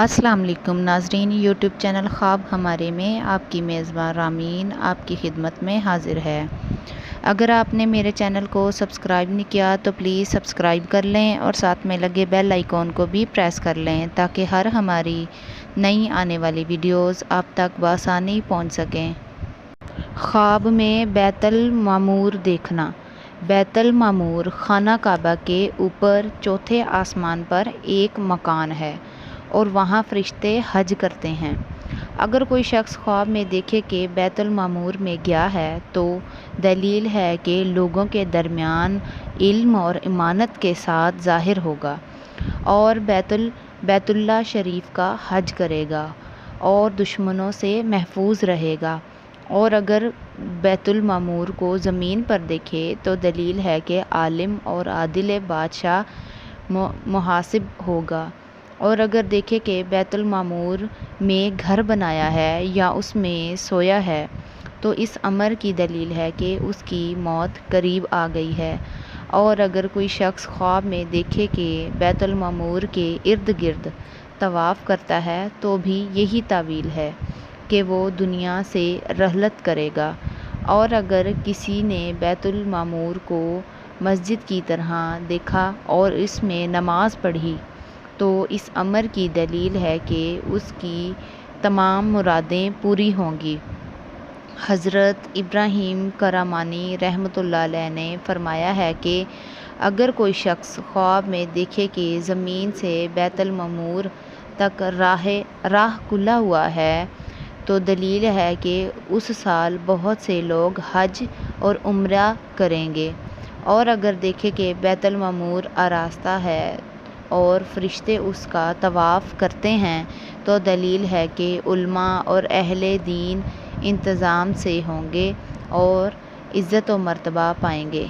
السلام علیکم ناظرین، یوٹیوب چینل خواب ہمارے میں آپ کی میزبان رامین آپ کی خدمت میں حاضر ہے۔ اگر آپ نے میرے چینل کو سبسکرائب نہیں کیا تو پلیز سبسکرائب کر لیں اور ساتھ میں لگے بیل آئیکن کو بھی پریس کر لیں تاکہ ہر ہماری نئی آنے والی ویڈیوز آپ تک بآسانی پہنچ سکیں۔ خواب میں بیت المعمور دیکھنا۔ بیت المعمور خانہ کعبہ کے اوپر چوتھے آسمان پر ایک مکان ہے اور وہاں فرشتے حج کرتے ہیں۔ اگر کوئی شخص خواب میں دیکھے کہ بیت المعمور میں گیا ہے تو دلیل ہے کہ لوگوں کے درمیان علم اور امانت کے ساتھ ظاہر ہوگا اور بیت اللہ شریف کا حج کرے گا اور دشمنوں سے محفوظ رہے گا۔ اور اگر بیت المعمور کو زمین پر دیکھے تو دلیل ہے کہ عالم اور عادل بادشاہ محاسب ہوگا۔ اور اگر دیکھے کہ بیت المعمور میں گھر بنایا ہے یا اس میں سویا ہے تو اس امر کی دلیل ہے کہ اس کی موت قریب آ گئی ہے۔ اور اگر کوئی شخص خواب میں دیکھے کہ بیت المعمور کے ارد گرد طواف کرتا ہے تو بھی یہی تعویل ہے کہ وہ دنیا سے رحلت کرے گا۔ اور اگر کسی نے بیت المعمور کو مسجد کی طرح دیکھا اور اس میں نماز پڑھی تو اس امر کی دلیل ہے کہ اس کی تمام مرادیں پوری ہوں گی۔ حضرت ابراہیم کرامانی رحمۃ اللہ علیہ نے فرمایا ہے کہ اگر کوئی شخص خواب میں دیکھے کہ زمین سے بیت المعمور تک راہ کھلا ہوا ہے تو دلیل ہے کہ اس سال بہت سے لوگ حج اور عمرہ کریں گے۔ اور اگر دیکھے کہ بیت المعمور آراستہ ہے اور فرشتے اس کا طواف کرتے ہیں تو دلیل ہے کہ علماء اور اہل دین انتظام سے ہوں گے اور عزت و مرتبہ پائیں گے۔